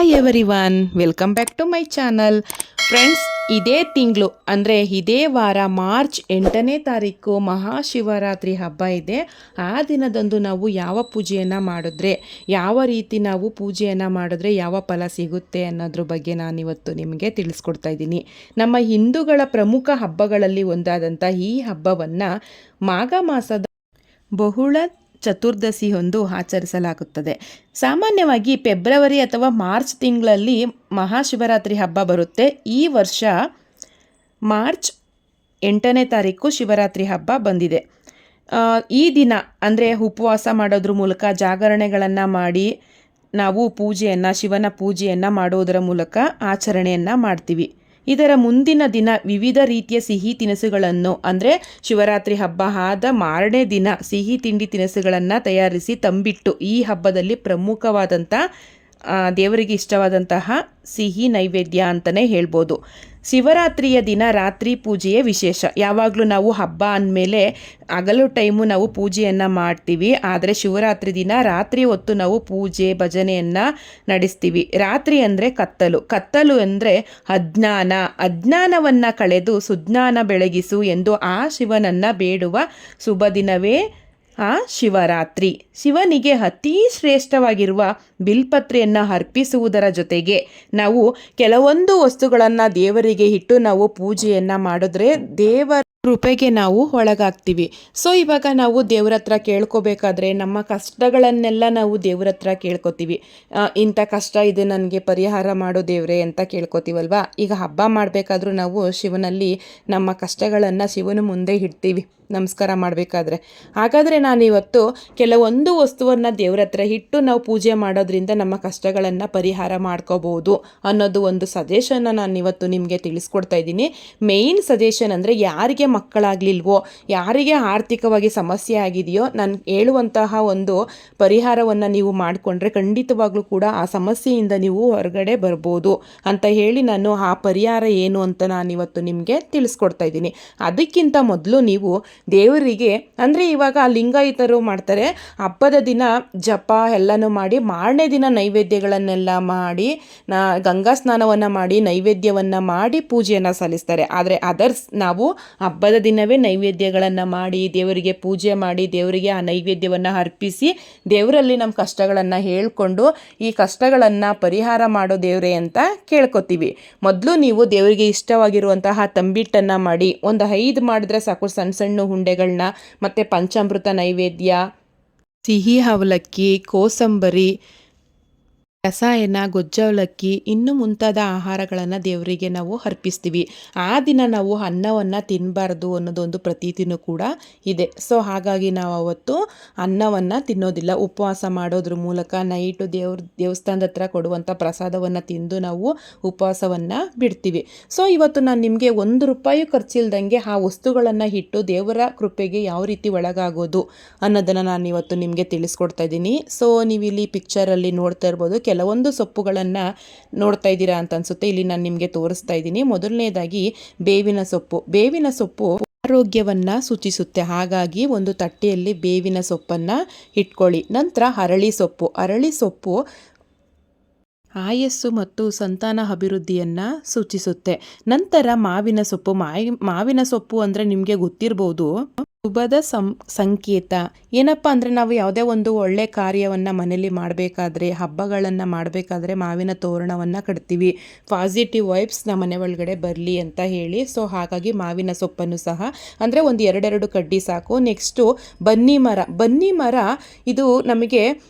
Hi everyone, welcome back to my channel. Friends, ಇದೇ ತಿಂಗಳು ಅಂದರೆ ಇದೇ ವಾರ ಮಾರ್ಚ್ 8ನೇ ತಾರೀಕು ಮಹಾಶಿವರಾತ್ರಿ ಹಬ್ಬ ಇದೆ. ಆ ದಿನದಂದು ನಾವು ಯಾವ ಪೂಜೆಯನ್ನು ಮಾಡಿದ್ರೆ, ಯಾವ ರೀತಿ ನಾವು ಪೂಜೆಯನ್ನು ಮಾಡಿದ್ರೆ ಯಾವ ಫಲ ಸಿಗುತ್ತೆ ಅನ್ನೋದ್ರ ಬಗ್ಗೆ ನಾನಿವತ್ತು ನಿಮಗೆ ತಿಳಿಸ್ಕೊಡ್ತಾ ಇದ್ದೀನಿ. ನಮ್ಮ ಹಿಂದೂಗಳ ಪ್ರಮುಖ ಹಬ್ಬಗಳಲ್ಲಿ ಒಂದಾದಂಥ ಈ ಹಬ್ಬವನ್ನು ಮಾಘ ಮಾಸದ ಬಹುಳ ಚತುರ್ದಶಿ ಹೊಂದು ಆಚರಿಸಲಾಗುತ್ತದೆ. ಸಾಮಾನ್ಯವಾಗಿ ಫೆಬ್ರವರಿ ಅಥವಾ ಮಾರ್ಚ್ ತಿಂಗಳಲ್ಲಿ ಮಹಾಶಿವರಾತ್ರಿ ಹಬ್ಬ ಬರುತ್ತೆ. ಈ ವರ್ಷ ಮಾರ್ಚ್ 8ನೇ ತಾರೀಕು ಶಿವರಾತ್ರಿ ಹಬ್ಬ ಬಂದಿದೆ. ಈ ದಿನ ಅಂದರೆ ಉಪವಾಸ ಮಾಡೋದ್ರ ಮೂಲಕ ಜಾಗರಣೆಗಳನ್ನು ಮಾಡಿ ನಾವು ಶಿವನ ಪೂಜೆಯನ್ನು ಮಾಡೋದರ ಮೂಲಕ ಆಚರಣೆಯನ್ನು ಮಾಡ್ತೀವಿ. ಇದರ ಮುಂದಿನ ದಿನ ವಿವಿಧ ರೀತಿಯ ಸಿಹಿ ತಿನಿಸುಗಳನ್ನು ಅಂದರೆ ಶಿವರಾತ್ರಿ ಹಬ್ಬ ಆದ ಮಾರನೇ ದಿನ ಸಿಹಿ ತಿಂಡಿ ತಿನಿಸುಗಳನ್ನು ತಯಾರಿಸಿ ತಂಬಿಟ್ಟು ಈ ಹಬ್ಬದಲ್ಲಿ ಪ್ರಮುಖವಾದಂಥ ದೇವರಿಗೆ ಇಷ್ಟವಾದಂತಹ ಸಿಹಿ ನೈವೇದ್ಯ ಅಂತಲೇ ಹೇಳ್ಬೋದು. ಶಿವರಾತ್ರಿಯ ದಿನ ರಾತ್ರಿ ಪೂಜೆಯೇ ವಿಶೇಷ. ಯಾವಾಗಲೂ ನಾವು ಹಬ್ಬ ಅಂದಮೇಲೆ ಹಗಲು ಟೈಮು ನಾವು ಪೂಜೆಯನ್ನು ಮಾಡ್ತೀವಿ, ಆದರೆ ಶಿವರಾತ್ರಿ ದಿನ ರಾತ್ರಿ ಹೊತ್ತು ನಾವು ಪೂಜೆ ಭಜನೆಯನ್ನು ನಡೆಸ್ತೀವಿ. ರಾತ್ರಿ ಅಂದರೆ ಕತ್ತಲು ಅಂದರೆ ಅಜ್ಞಾನವನ್ನು ಕಳೆದು ಸುಜ್ಞಾನ ಬೆಳಗಿಸು ಎಂದು ಆ ಶಿವನನ್ನು ಬೇಡುವ ಶುಭ ದಿನವೇ ಆ ಶಿವರಾತ್ರಿ. ಶಿವನಿಗೆ ಅತೀ ಶ್ರೇಷ್ಠವಾಗಿರುವ ಬಿಲ್ಪತ್ರೆಯನ್ನು ಅರ್ಪಿಸುವುದರ ಜೊತೆಗೆ ನಾವು ಕೆಲವೊಂದು ವಸ್ತುಗಳನ್ನು ದೇವರಿಗೆ ಇಟ್ಟು ನಾವು ಪೂಜೆಯನ್ನು ಮಾಡಿದ್ರೆ ದೇವರ ಕೃಪೆಗೆ ನಾವು ಒಳಗಾಗ್ತೀವಿ. ಸೊ ಇವಾಗ ನಾವು ದೇವ್ರ ಹತ್ರ ಕೇಳ್ಕೋಬೇಕಾದ್ರೆ ನಮ್ಮ ಕಷ್ಟಗಳನ್ನೆಲ್ಲ ನಾವು ದೇವ್ರ ಹತ್ರ ಕೇಳ್ಕೊತೀವಿ. ಇಂಥ ಕಷ್ಟ ಇದೆ, ನನಗೆ ಪರಿಹಾರ ಮಾಡೋ ದೇವ್ರೆ ಅಂತ ಕೇಳ್ಕೊತೀವಲ್ವಾ. ಈಗ ಹಬ್ಬ ಮಾಡಬೇಕಾದ್ರೂ ನಾವು ಶಿವನಲ್ಲಿ ನಮ್ಮ ಕಷ್ಟಗಳನ್ನು ಶಿವನ ಮುಂದೆ ಇಡ್ತೀವಿ ನಮಸ್ಕಾರ ಮಾಡಬೇಕಾದ್ರೆ. ಹಾಗಾದರೆ ನಾನಿವತ್ತು ಕೆಲವೊಂದು ವಸ್ತುವನ್ನು ದೇವ್ರ ಹತ್ರ ಇಟ್ಟು ನಾವು ಪೂಜೆ ಮಾಡೋದ್ರಿಂದ ನಮ್ಮ ಕಷ್ಟಗಳನ್ನು ಪರಿಹಾರ ಮಾಡ್ಕೋಬೋದು ಅನ್ನೋದು ಒಂದು ಸಜೆಷನ್ನ ನಾನಿವತ್ತು ನಿಮಗೆ ತಿಳಿಸ್ಕೊಡ್ತಾ ಇದ್ದೀನಿ. ಮೇಯ್ನ್ ಸಜೆಷನ್ ಅಂದರೆ ಯಾರಿಗೆ ಮಕ್ಕಳಾಗಲಿಲ್ವೋ, ಯಾರಿಗೆ ಆರ್ಥಿಕವಾಗಿ ಸಮಸ್ಯೆ ಆಗಿದೆಯೋ, ನಾನು ಹೇಳುವಂತಹ ಒಂದು ಪರಿಹಾರವನ್ನು ನೀವು ಮಾಡಿಕೊಂಡ್ರೆ ಖಂಡಿತವಾಗ್ಲೂ ಕೂಡ ಆ ಸಮಸ್ಯೆಯಿಂದ ನೀವು ಹೊರಗಡೆ ಬರ್ಬೋದು ಅಂತ ಹೇಳಿ ನಾನು ಆ ಪರಿಹಾರ ಏನು ಅಂತ ನಾನಿವತ್ತು ನಿಮಗೆ ತಿಳಿಸ್ಕೊಡ್ತಾ ಇದ್ದೀನಿ. ಅದಕ್ಕಿಂತ ಮೊದಲು ನೀವು ದೇವರಿಗೆ ಅಂದರೆ ಇವಾಗ ಲಿಂಗಾಯಿತರು ಮಾಡ್ತಾರೆ, ಹಬ್ಬದ ದಿನ ಜಪ ಎಲ್ಲನೂ ಮಾಡಿ ಮಾರನೇ ದಿನ ನೈವೇದ್ಯಗಳನ್ನೆಲ್ಲ ಮಾಡಿ ಗಂಗಾ ಸ್ನಾನವನ್ನು ಮಾಡಿ ನೈವೇದ್ಯವನ್ನು ಮಾಡಿ ಪೂಜೆಯನ್ನು ಸಲ್ಲಿಸ್ತಾರೆ. ಆದರೆ ಅದರ್ಸ್ ನಾವು ಹಬ್ಬದ ದಿನವೇ ನೈವೇದ್ಯಗಳನ್ನು ಮಾಡಿ ದೇವರಿಗೆ ಪೂಜೆ ಮಾಡಿ ದೇವರಿಗೆ ಆ ನೈವೇದ್ಯವನ್ನು ಅರ್ಪಿಸಿ ದೇವರಲ್ಲಿ ನಮ್ಮ ಕಷ್ಟಗಳನ್ನು ಹೇಳ್ಕೊಂಡು ಈ ಕಷ್ಟಗಳನ್ನು ಪರಿಹಾರ ಮಾಡೋ ದೇವರೇ ಅಂತ ಕೇಳ್ಕೊತೀವಿ. ಮೊದಲು ನೀವು ದೇವರಿಗೆ ಇಷ್ಟವಾಗಿರುವಂತಹ ತಂಬಿಟ್ಟನ್ನು ಮಾಡಿ ಒಂದು 5 ಮಾಡಿದ್ರೆ ಸಾಕು, ಸಣ್ಣ ಸಣ್ಣ ಉಂಡೆಗಳನ್ನ, ಮತ್ತು ಪಂಚಾಮೃತ ನೈವೇದ್ಯ, ಸಿಹಿ ಅವಲಕ್ಕಿ, ಕೋಸಂಬರಿ, ರಸಾಯನ, ಗೊಜ್ಜವಲಕ್ಕಿ ಇನ್ನೂ ಮುಂತಾದ ಆಹಾರಗಳನ್ನು ದೇವರಿಗೆ ನಾವು ಅರ್ಪಿಸ್ತೀವಿ. ಆ ದಿನ ನಾವು ಅನ್ನವನ್ನು ತಿನ್ನಬಾರ್ದು ಅನ್ನೋದೊಂದು ಪ್ರತೀತಿನೂ ಕೂಡ ಇದೆ. ಸೊ ಹಾಗಾಗಿ ನಾವು ಅವತ್ತು ಅನ್ನವನ್ನು ತಿನ್ನೋದಿಲ್ಲ. ಉಪವಾಸ ಮಾಡೋದ್ರ ಮೂಲಕ ನೈಟು ದೇವಸ್ಥಾನದ ಹತ್ರ ಕೊಡುವಂಥ ಪ್ರಸಾದವನ್ನು ತಿಂದು ನಾವು ಉಪವಾಸವನ್ನು ಬಿಡ್ತೀವಿ. ಸೊ ಇವತ್ತು ನಾನು ನಿಮಗೆ ₹1 ಖರ್ಚಿಲ್ದಂಗೆ ಆ ವಸ್ತುಗಳನ್ನು ಇಟ್ಟು ದೇವರ ಕೃಪೆಗೆ ಯಾವ ರೀತಿ ಒಳಗಾಗೋದು ಅನ್ನೋದನ್ನು ನಾನು ಇವತ್ತು ನಿಮಗೆ ತಿಳಿಸ್ಕೊಡ್ತಾ ಇದ್ದೀನಿ. ಸೊ ನೀವು ಇಲ್ಲಿ ಪಿಕ್ಚರಲ್ಲಿ ನೋಡ್ತಾ ಇರ್ಬೋದು, ಕೆಲವೊಂದು ಸೊಪ್ಪುಗಳನ್ನು ನೋಡ್ತಾ ಇದ್ದೀರಾ ಅಂತ ಅನಿಸುತ್ತೆ. ಇಲ್ಲಿ ನಾನು ನಿಮಗೆ ತೋರಿಸ್ತಾ ಇದ್ದೀನಿ. ಮೊದಲನೇದಾಗಿ ಬೇವಿನ ಸೊಪ್ಪು ಆರೋಗ್ಯವನ್ನು ಸೂಚಿಸುತ್ತೆ. ಹಾಗಾಗಿ ಒಂದು ತಟ್ಟೆಯಲ್ಲಿ ಬೇವಿನ ಸೊಪ್ಪನ್ನು ಇಟ್ಕೊಳ್ಳಿ. ನಂತರ ಅರಳಿ ಸೊಪ್ಪು ಆಯಸ್ಸು ಮತ್ತು ಸಂತಾನ ಅಭಿವೃದ್ಧಿಯನ್ನು ಸೂಚಿಸುತ್ತೆ. ನಂತರ ಮಾವಿನ ಸೊಪ್ಪು ಅಂದರೆ ನಿಮಗೆ ಗೊತ್ತಿರ್ಬೋದು, ಶುಭದ ಸಂಕೇತ. ಏನಪ್ಪ ಅಂದರೆ ನಾವು ಯಾವುದೇ ಒಂದು ಒಳ್ಳೆ ಕಾರ್ಯವನ್ನು ಮನೇಲಿ ಮಾಡಬೇಕಾದ್ರೆ, ಹಬ್ಬಗಳನ್ನು ಮಾಡಬೇಕಾದ್ರೆ ಮಾವಿನ ತೋರಣವನ್ನು ಕಟ್ತೀವಿ, ಪಾಸಿಟಿವ್ ವೈಬ್ಸ್ ನಮ್ಮ ಮನೆ ಒಳಗಡೆ ಬರಲಿ ಅಂತ ಹೇಳಿ. ಸೊ ಹಾಗಾಗಿ ಮಾವಿನ ಸೊಪ್ಪನ್ನು ಸಹ ಅಂದರೆ ಒಂದು 2 ಕಡ್ಡಿ ಸಾಕು. ನೆಕ್ಸ್ಟು ಬನ್ನಿ ಮರ ಇದು ನಮಗೆ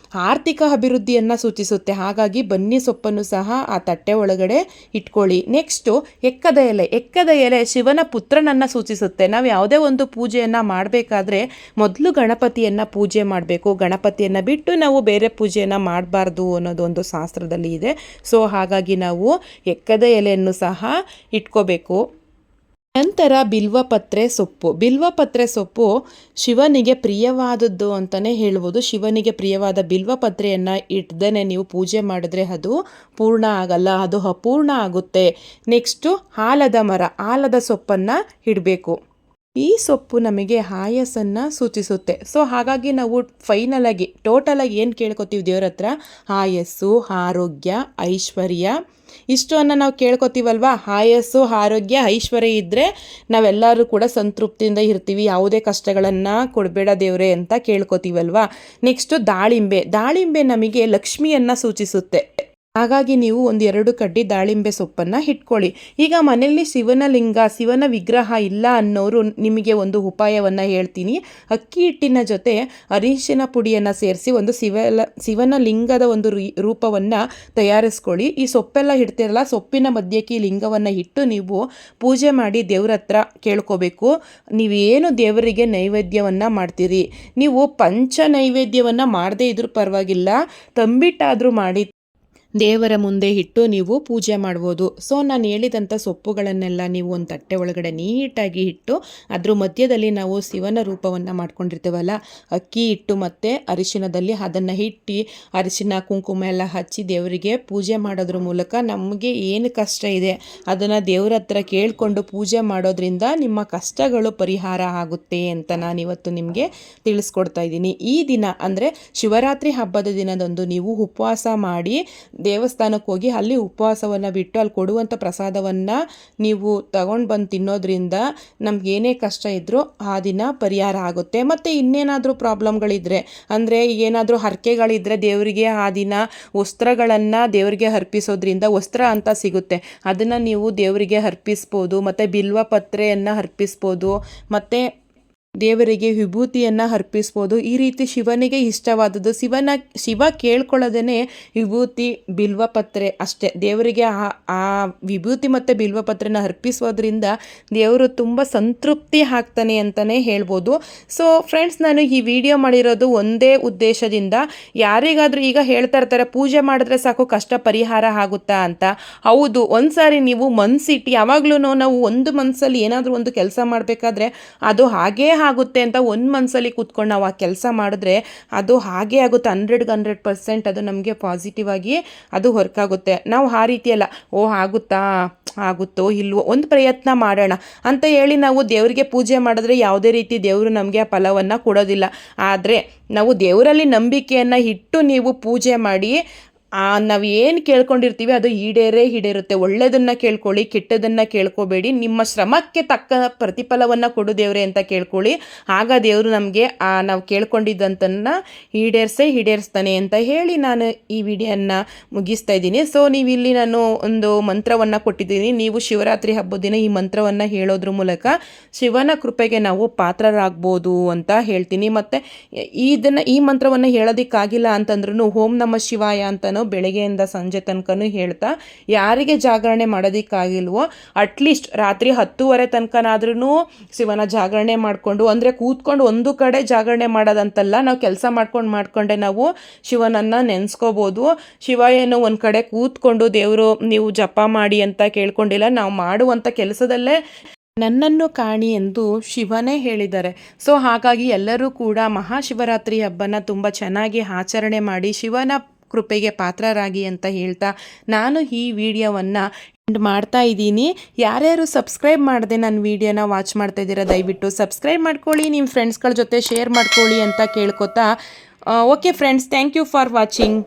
ಆರ್ಥಿಕ ಅಭಿವೃದ್ಧಿಯನ್ನು ಸೂಚಿಸುತ್ತೆ. ಹಾಗಾಗಿ ಬನ್ನಿ ಸೊಪ್ಪನ್ನು ಸಹ ಆ ತಟ್ಟೆ ಒಳಗಡೆ ಇಟ್ಕೊಳ್ಳಿ. ನೆಕ್ಸ್ಟು ಎಕ್ಕದ ಎಲೆ ಶಿವನ ಪುತ್ರನನ್ನು ಸೂಚಿಸುತ್ತೆ. ನಾವು ಯಾವುದೇ ಒಂದು ಪೂಜೆಯನ್ನು ಮಾಡಬೇಕಾದ್ರೆ ಮೊದಲು ಗಣಪತಿಯನ್ನು ಪೂಜೆ ಮಾಡಬೇಕು. ಗಣಪತಿಯನ್ನು ಬಿಟ್ಟು ನಾವು ಬೇರೆ ಪೂಜೆಯನ್ನು ಮಾಡಬಾರ್ದು ಅನ್ನೋದು ಒಂದು ಶಾಸ್ತ್ರದಲ್ಲಿ ಇದೆ. ಸೊ ಹಾಗಾಗಿ ನಾವು ಎಕ್ಕದ ಎಲೆಯನ್ನು ಸಹ ಇಟ್ಕೋಬೇಕು. ನಂತರ ಬಿಲ್ವಪತ್ರೆ ಸೊಪ್ಪು ಶಿವನಿಗೆ ಪ್ರಿಯವಾದದ್ದು ಅಂತಲೇ ಹೇಳ್ಬೋದು. ಶಿವನಿಗೆ ಪ್ರಿಯವಾದ ಬಿಲ್ವಪತ್ರೆಯನ್ನು ಇಟ್ದೇ ನೀವು ಪೂಜೆ ಮಾಡಿದ್ರೆ ಅದು ಪೂರ್ಣ ಆಗಲ್ಲ, ಅದು ಅಪೂರ್ಣ ಆಗುತ್ತೆ. ನೆಕ್ಸ್ಟು ಆಲದ ಸೊಪ್ಪನ್ನು ಇಡಬೇಕು. ಈ ಸೊಪ್ಪು ನಮಗೆ ಆಯಸ್ಸನ್ನು ಸೂಚಿಸುತ್ತೆ. ಸೊ ಹಾಗಾಗಿ ನಾವು ಫೈನಲಾಗಿ ಟೋಟಲಾಗಿ ಏನು ಕೇಳ್ಕೊತೀವಿ ದೇವ್ರ ಹತ್ರ, ಆಯಸ್ಸು, ಆರೋಗ್ಯ, ಐಶ್ವರ್ಯ ಇಷ್ಟನ್ನು ನಾವು ಕೇಳ್ಕೊತೀವಲ್ವ. ಆಯಸ್ಸು, ಆರೋಗ್ಯ, ಐಶ್ವರ್ಯ ಇದ್ದರೆ ನಾವೆಲ್ಲರೂ ಕೂಡ ಸಂತೃಪ್ತಿಯಿಂದ ಇರ್ತೀವಿ. ಯಾವುದೇ ಕಷ್ಟಗಳನ್ನು ಕೊಡಬೇಡ ದೇವ್ರೆ ಅಂತ ಕೇಳ್ಕೊತೀವಲ್ವ. ನೆಕ್ಸ್ಟು ದಾಳಿಂಬೆ ನಮಗೆ ಲಕ್ಷ್ಮಿಯನ್ನು ಸೂಚಿಸುತ್ತೆ. ಹಾಗಾಗಿ ನೀವು ಒಂದು 2 ಕಡ್ಡಿ ದಾಳಿಂಬೆ ಸೊಪ್ಪನ್ನು ಇಟ್ಕೊಳ್ಳಿ. ಈಗ ಮನೆಯಲ್ಲಿ ಶಿವನ ವಿಗ್ರಹ ಇಲ್ಲ ಅನ್ನೋರು ನಿಮಗೆ ಒಂದು ಉಪಾಯವನ್ನು ಹೇಳ್ತೀನಿ. ಅಕ್ಕಿ ಹಿಟ್ಟಿನ ಜೊತೆ ಅರಿಶಿನ ಪುಡಿಯನ್ನು ಸೇರಿಸಿ ಒಂದು ಶಿವನ ಲಿಂಗದ ಒಂದು ರೂಪವನ್ನು ತಯಾರಿಸ್ಕೊಳ್ಳಿ. ಈ ಸೊಪ್ಪೆಲ್ಲ ಇಡ್ತಿರಲ್ಲ, ಸೊಪ್ಪಿನ ಮಧ್ಯಕ್ಕೆ ಈ ಲಿಂಗವನ್ನು ಇಟ್ಟು ನೀವು ಪೂಜೆ ಮಾಡಿ ದೇವ್ರ ಹತ್ರ ಕೇಳ್ಕೋಬೇಕು. ನೀವೇನು ದೇವರಿಗೆ ನೈವೇದ್ಯವನ್ನು ಮಾಡ್ತೀರಿ, ನೀವು ಪಂಚ ನೈವೇದ್ಯವನ್ನು ಮಾಡದೇ ಇದ್ರೂ ಪರವಾಗಿಲ್ಲ, ತಂಬಿಟ್ಟಾದರೂ ಮಾಡಿ ದೇವರ ಮುಂದೆ ಇಟ್ಟು ನೀವು ಪೂಜೆ ಮಾಡ್ಬೋದು. ಸೊ ನಾನು ಹೇಳಿದಂಥ ಸೊಪ್ಪುಗಳನ್ನೆಲ್ಲ ನೀವು ಒಂದು ತಟ್ಟೆ ಒಳಗಡೆ ನೀಟಾಗಿ ಇಟ್ಟು ಅದ್ರ ಮಧ್ಯದಲ್ಲಿ ನಾವು ಶಿವನ ರೂಪವನ್ನು ಮಾಡ್ಕೊಂಡಿರ್ತೇವಲ್ಲ, ಅಕ್ಕಿ ಹಿಟ್ಟು ಮತ್ತು ಅರಿಶಿನದಲ್ಲಿ ಅದನ್ನು ಇಟ್ಟು ಅರಿಶಿನ ಕುಂಕುಮ ಎಲ್ಲ ಹಚ್ಚಿ ದೇವರಿಗೆ ಪೂಜೆ ಮಾಡೋದ್ರ ಮೂಲಕ ನಮಗೆ ಏನು ಕಷ್ಟ ಇದೆ ಅದನ್ನು ದೇವ್ರ ಹತ್ರ ಕೇಳಿಕೊಂಡು ಪೂಜೆ ಮಾಡೋದ್ರಿಂದ ನಿಮ್ಮ ಕಷ್ಟಗಳು ಪರಿಹಾರ ಆಗುತ್ತೆ ಅಂತ ನಾನಿವತ್ತು ನಿಮಗೆ ತಿಳಿಸ್ಕೊಡ್ತಾ ಇದ್ದೀನಿ. ಈ ದಿನ ಅಂದರೆ ಶಿವರಾತ್ರಿ ಹಬ್ಬದ ದಿನದಂದು ನೀವು ಉಪವಾಸ ಮಾಡಿ ದೇವಸ್ಥಾನಕ್ಕೆ ಹೋಗಿ ಅಲ್ಲಿ ಉಪವಾಸವನ್ನು ಬಿಟ್ಟು ಅಲ್ಲಿ ಕೊಡುವಂಥ ಪ್ರಸಾದವನ್ನು ನೀವು ತಗೊಂಡು ಬಂದು ತಿನ್ನೋದ್ರಿಂದ ನಮಗೇನೇ ಕಷ್ಟ ಇದ್ದರೂ ಆ ದಿನ ಪರಿಹಾರ ಆಗುತ್ತೆ. ಮತ್ತು ಇನ್ನೇನಾದರೂ ಪ್ರಾಬ್ಲಮ್ಗಳಿದ್ರೆ ಅಂದರೆ ಏನಾದರೂ ಹರಕೆಗಳಿದ್ದರೆ ದೇವರಿಗೆ ಆ ದಿನ ವಸ್ತ್ರಗಳನ್ನು ದೇವರಿಗೆ ಅರ್ಪಿಸೋದ್ರಿಂದ ವಸ್ತ್ರ ಅಂತ ಸಿಗುತ್ತೆ, ಅದನ್ನು ನೀವು ದೇವರಿಗೆ ಅರ್ಪಿಸ್ಬೋದು. ಮತ್ತು ಬಿಲ್ವ ಪತ್ರೆಯನ್ನು ಅರ್ಪಿಸ್ಬೋದು, ಮತ್ತು ದೇವರಿಗೆ ವಿಭೂತಿಯನ್ನು ಅರ್ಪಿಸ್ಬೋದು. ಈ ರೀತಿ ಶಿವನಿಗೆ ಇಷ್ಟವಾದದ್ದು ಶಿವ ಕೇಳ್ಕೊಳ್ಳೋದೇ ವಿಭೂತಿ ಬಿಲ್ವಪತ್ರೆ ಅಷ್ಟೇ. ದೇವರಿಗೆ ಆ ವಿಭೂತಿ ಮತ್ತು ಬಿಲ್ವಪತ್ರೆನ ಅರ್ಪಿಸೋದ್ರಿಂದ ದೇವರು ತುಂಬ ಸಂತೃಪ್ತಿ ಆಗ್ತಾನೆ ಅಂತಲೇ ಹೇಳ್ಬೋದು. ಸೊ ಫ್ರೆಂಡ್ಸ್, ನಾನು ಈ ವಿಡಿಯೋ ಮಾಡಿರೋದು ಒಂದೇ ಉದ್ದೇಶದಿಂದ, ಯಾರಿಗಾದರೂ ಈಗ ಹೇಳ್ತಾ ಇರ್ತಾರೆ ಪೂಜೆ ಮಾಡಿದ್ರೆ ಸಾಕು ಕಷ್ಟ ಪರಿಹಾರ ಆಗುತ್ತಾ ಅಂತ. ಹೌದು, ಒಂದು ಸಾರಿ ನೀವು ಮನಸ್ಸಿಟ್ಟು ಯಾವಾಗಲೂ ನಾವು ಒಂದು ಮನಸ್ಸಲ್ಲಿ ಏನಾದರೂ ಒಂದು ಕೆಲಸ ಮಾಡಬೇಕಾದ್ರೆ ಅದು ಹಾಗೇ ಆಗುತ್ತೆ ಅಂತ ಒಂದು ಮನಸ್ಸಲ್ಲಿ ಕೂತ್ಕೊಂಡು ನಾವು ಆ ಕೆಲಸ ಮಾಡಿದ್ರೆ ಅದು ಹಾಗೇ ಆಗುತ್ತೆ. 100% ಅದು ನಮಗೆ ಪಾಸಿಟಿವ್ ಆಗಿ ಅದು ವರ್ಕ್ ಆಗುತ್ತೆ. ನಾವು ಆ ರೀತಿ ಅಲ್ಲ, ಆಗುತ್ತೋ ಇಲ್ವೋ ಒಂದು ಪ್ರಯತ್ನ ಮಾಡೋಣ ಅಂತ ಹೇಳಿ ನಾವು ದೇವರಿಗೆ ಪೂಜೆ ಮಾಡಿದ್ರೆ ಯಾವುದೇ ರೀತಿ ದೇವರು ನಮಗೆ ಆ ಫಲವನ್ನು ಕೊಡೋದಿಲ್ಲ. ಆದರೆ ನಾವು ದೇವರಲ್ಲಿ ನಂಬಿಕೆಯನ್ನು ಇಟ್ಟು ನೀವು ಪೂಜೆ ಮಾಡಿ ನಾವು ಏನು ಕೇಳ್ಕೊಂಡಿರ್ತೀವಿ ಅದು ಈಡೇರುತ್ತೆ. ಒಳ್ಳೆಯದನ್ನು ಕೇಳ್ಕೊಳ್ಳಿ, ಕೆಟ್ಟದನ್ನು ಕೇಳ್ಕೊಬೇಡಿ. ನಿಮ್ಮ ಶ್ರಮಕ್ಕೆ ತಕ್ಕ ಪ್ರತಿಫಲವನ್ನು ಕೊಡು ದೇವರೇ ಅಂತ ಕೇಳ್ಕೊಳ್ಳಿ. ಆಗ ದೇವರು ನಮಗೆ ನಾವು ಕೇಳ್ಕೊಂಡಿದ್ದಂತನ್ನು ಈಡೇರಿಸ್ತಾನೆ ಅಂತ ಹೇಳಿ ನಾನು ಈ ವಿಡಿಯೋನ ಮುಗಿಸ್ತಾ ಇದ್ದೀನಿ. ಸೊ ನೀವು ಇಲ್ಲಿ ನಾನು ಒಂದು ಮಂತ್ರವನ್ನು ಕೊಟ್ಟಿದ್ದೀನಿ. ನೀವು ಶಿವರಾತ್ರಿ ಹಬ್ಬದ ದಿನ ಈ ಮಂತ್ರವನ್ನು ಹೇಳೋದ್ರ ಮೂಲಕ ಶಿವನ ಕೃಪೆಗೆ ನಾವು ಪಾತ್ರರಾಗ್ಬೋದು ಅಂತ ಹೇಳ್ತೀನಿ. ಮತ್ತು ಈ ಮಂತ್ರವನ್ನು ಹೇಳೋದಕ್ಕಾಗಿಲ್ಲ ಅಂತಂದ್ರೂ ಓಂ ನಮಃ ಶಿವಾಯ ಅಂತನೋ ಬೆಳಗ್ಗೆಯಿಂದ ಸಂಜೆ ತನಕನೂ ಹೇಳ್ತಾ, ಯಾರಿಗೆ ಜಾಗರಣೆ ಮಾಡೋದಕ್ಕಾಗಿಲ್ವೋ ಅಟ್ಲೀಸ್ಟ್ ರಾತ್ರಿ 10:30 ತನಕನಾದ್ರೂ ಶಿವನ ಜಾಗರಣೆ ಮಾಡಿಕೊಂಡು, ಅಂದರೆ ಕೂತ್ಕೊಂಡು ಒಂದು ಕಡೆ ಜಾಗರಣೆ ಮಾಡೋದಂತಲ್ಲ, ನಾವು ಕೆಲಸ ಮಾಡ್ಕೊಂಡೆ ನಾವು ಶಿವನನ್ನು ನೆನೆಸ್ಕೋಬೋದು. ಶಿವ ಏನು ಒಂದು ಕಡೆ ಕೂತ್ಕೊಂಡು ದೇವರು ನೀವು ಜಪ ಮಾಡಿ ಅಂತ ಕೇಳ್ಕೊಂಡಿಲ್ಲ, ನಾವು ಮಾಡುವಂಥ ಕೆಲಸದಲ್ಲೇ ನನ್ನನ್ನು ಕಾಣಿ ಎಂದು ಶಿವನೇ ಹೇಳಿದ್ದಾರೆ. ಸೊ ಹಾಗಾಗಿ ಎಲ್ಲರೂ ಕೂಡ ಮಹಾಶಿವರಾತ್ರಿ ಹಬ್ಬನ ತುಂಬ ಚೆನ್ನಾಗಿ ಆಚರಣೆ ಮಾಡಿ ಶಿವನ ಕೃಪೆಗೆ ಪಾತ್ರರಾಗಿ ಅಂತ ಹೇಳ್ತಾ ನಾನು ಈ ವಿಡಿಯೋವನ್ನು ಮಾಡ್ತಾ ಇದ್ದೀನಿ. ಯಾರ್ಯಾರು ಸಬ್ಸ್ಕ್ರೈಬ್ ಮಾಡದೆ ನನ್ನ ವಿಡಿಯೋನ ವಾಚ್ ಮಾಡ್ತಾ ಇದ್ದೀರಾ ದಯವಿಟ್ಟು ಸಬ್ಸ್ಕ್ರೈಬ್ ಮಾಡ್ಕೊಳ್ಳಿ, ನಿಮ್ಮ ಫ್ರೆಂಡ್ಸ್ಗಳ ಜೊತೆ ಶೇರ್ ಮಾಡ್ಕೊಳ್ಳಿ ಅಂತ ಕೇಳ್ಕೊತಾ okay friends, thank you for watching.